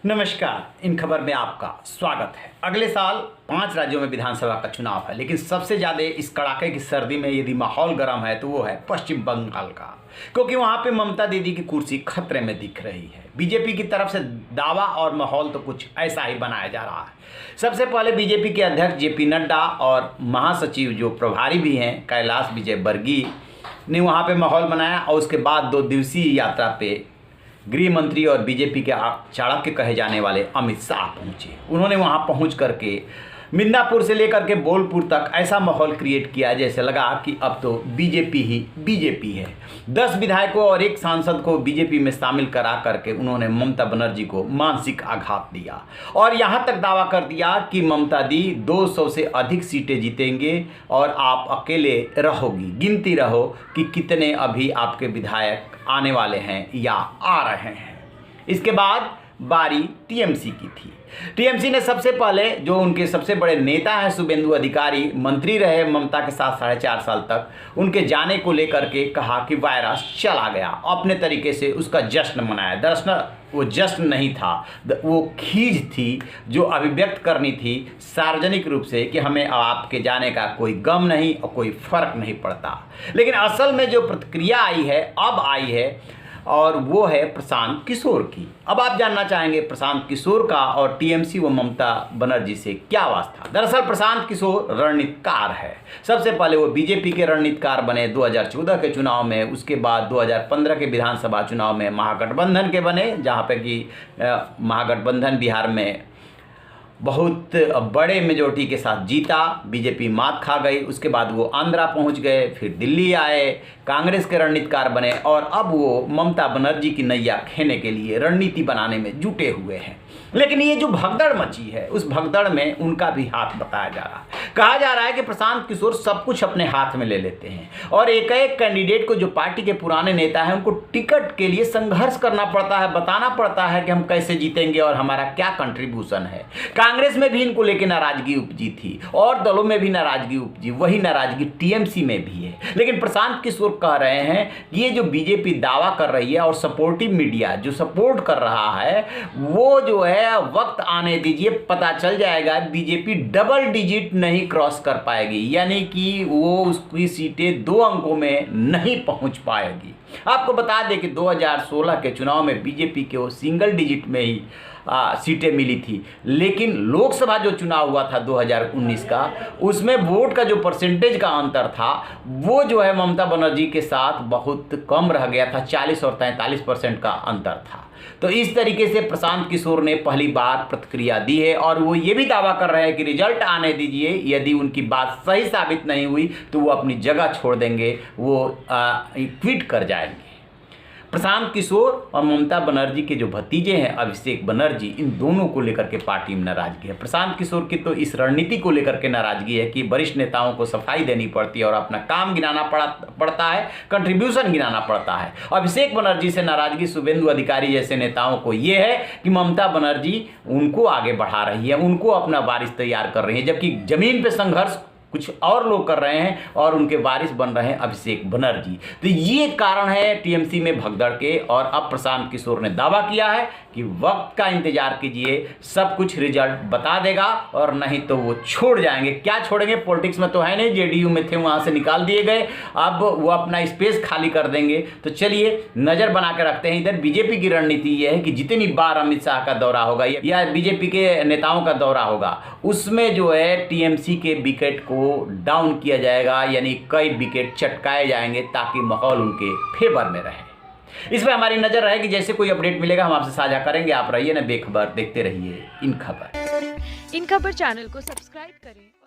नमस्कार। इन खबर में आपका स्वागत है। अगले साल 5 राज्यों में विधानसभा का चुनाव है, लेकिन सबसे ज़्यादा इस कड़ाके की सर्दी में यदि माहौल गर्म है तो वो है पश्चिम बंगाल का, क्योंकि वहाँ पे ममता दीदी की कुर्सी खतरे में दिख रही है। बीजेपी की तरफ से दावा और माहौल तो कुछ ऐसा ही बनाया जा रहा है। सबसे पहले बीजेपी के अध्यक्ष जेपी नड्डा और महासचिव जो प्रभारी भी हैं कैलाश विजयवर्गीय ने वहाँ पे माहौल बनाया, और उसके बाद 2 दिवसीय यात्रा पे गृह मंत्री और बीजेपी के चाणक्य कहे जाने वाले अमित शाह पहुंचे। उन्होंने वहां पहुंच करके मिदनापुर से लेकर के बोलपुर तक ऐसा माहौल क्रिएट किया जैसे लगा कि अब तो बीजेपी ही बीजेपी है। 10 विधायकों और 1 सांसद को बीजेपी में शामिल करा करके उन्होंने ममता बनर्जी को मानसिक आघात दिया और यहां तक दावा कर दिया कि ममता दी 200 से अधिक सीटें जीतेंगे और आप अकेले रहोगी। गिनती रहो कि कितने अभी आपके विधायक आने वाले हैं या आ रहे हैं। इसके बाद बारी टीएमसी की थी। टीएमसी ने सबसे पहले, जो उनके सबसे बड़े नेता हैं शुभेंदु अधिकारी, मंत्री रहे ममता के साथ 4.5 साल तक, उनके जाने को लेकर के कहा कि वायरस चला गया। अपने तरीके से उसका जश्न मनाया। दरअसल वो जश्न नहीं था, वो खीज थी जो अभिव्यक्त करनी थी सार्वजनिक रूप से कि हमें आपके जाने का कोई गम नहीं और कोई फर्क नहीं पड़ता। लेकिन असल में जो प्रतिक्रिया आई है, अब आई है, और वो है प्रशांत किशोर की। अब आप जानना चाहेंगे प्रशांत किशोर का और टीएमसी व ममता बनर्जी से क्या वास्ता। दरअसल प्रशांत किशोर रणनीतिकार है। सबसे पहले वो बीजेपी के रणनीतिकार बने 2014 के चुनाव में, उसके बाद 2015 के विधानसभा चुनाव में महागठबंधन के बने, जहाँ पे कि महागठबंधन बिहार में बहुत बड़े मेजोरिटी के साथ जीता। बीजेपी मात खा गई। उसके बाद वो आंध्रा पहुंच गए, फिर दिल्ली आए, कांग्रेस के रणनीतिकार बने और अब वो ममता बनर्जी की नैया खेने के लिए रणनीति बनाने में जुटे हुए हैं। लेकिन ये जो भगदड़ मची है, उस भगदड़ में उनका भी हाथ बताया जा रहा है। कहा जा रहा है कि प्रशांत किशोर सब कुछ अपने हाथ में ले लेते हैं और एक कैंडिडेट को, जो पार्टी के पुराने नेता हैं, उनको टिकट के लिए संघर्ष करना पड़ता है, बताना पड़ता है कि हम कैसे जीतेंगे और हमारा क्या कंट्रीब्यूशन है। कांग्रेस में भी इनको लेकर नाराजगी उपजी थी और दलों में भी नाराजगी उपजी, वही नाराजगी टीएमसी में भी है। लेकिन प्रशांत किशोर कह रहे हैं ये जो बीजेपी दावा कर रही है और सपोर्टिव मीडिया जो सपोर्ट कर रहा है, वो जो है वक्त आने दीजिए, पता चल जाएगा। बीजेपी डबल डिजिट नहीं क्रॉस कर पाएगी, यानी कि वो उसकी सीटें 2 अंकों में नहीं पहुंच पाएगी। आपको बता दें कि 2016 के चुनाव में बीजेपी के वो सिंगल डिजिट में ही सीटें मिली थी, लेकिन लोकसभा जो चुनाव हुआ था 2019 का, उसमें वोट का जो परसेंटेज का अंतर था वो जो है ममता बनर्जी के साथ बहुत कम रह गया था। 40 और 43% का अंतर था। तो इस तरीके से प्रशांत किशोर ने पहली बार प्रतिक्रिया दी है और वो ये भी दावा कर रहे हैं कि रिजल्ट आने दीजिए, यदि उनकी बात सही साबित नहीं हुई तो वो अपनी जगह छोड़ देंगे, वो क्विट कर जाएंगे। प्रशांत किशोर और ममता बनर्जी के जो भतीजे हैं अभिषेक बनर्जी, इन दोनों को लेकर के पार्टी में नाराजगी है। प्रशांत किशोर की तो इस रणनीति को लेकर के नाराजगी है कि वरिष्ठ नेताओं को सफाई देनी पड़ती है और अपना काम गिनाना पड़ता है, कंट्रीब्यूशन गिनाना पड़ता है। अभिषेक बनर्जी से नाराजगी शुभेंदु अधिकारी जैसे नेताओं को ये है कि ममता बनर्जी उनको आगे बढ़ा रही है, उनको अपना वारिस तैयार कर रही है, जबकि जमीन पर संघर्ष कुछ और लोग कर रहे हैं और उनके वारिस बन रहे हैं अभिषेक बनर्जी। तो ये कारण है टीएमसी में भगदड़ के। और अब प्रशांत किशोर ने दावा किया है कि वक्त का इंतजार कीजिए, सब कुछ रिजल्ट बता देगा और नहीं तो वो छोड़ जाएंगे। क्या छोड़ेंगे, पॉलिटिक्स में तो है नहीं, जेडीयू में थे वहां से निकाल दिए गए, अब वो अपना स्पेस खाली कर देंगे। तो चलिए नजर बना के रखते हैं। इधर बीजेपी की रणनीति ये है कि जितनी बार अमित शाह का दौरा होगा या बीजेपी के नेताओं का दौरा होगा, उसमें जो है टीएमसी के विकेट को डाउन किया जाएगा, यानी कई विकेट चटकाए जाएंगे ताकि माहौल उनके फेवर में रहे। इस पर हमारी नजर रहेगी। जैसे कोई अपडेट मिलेगा हम आपसे साझा करेंगे। आप रहिए ना बेखबर, देखते रहिए इन खबर। इन खबर चैनल को सब्सक्राइब करें।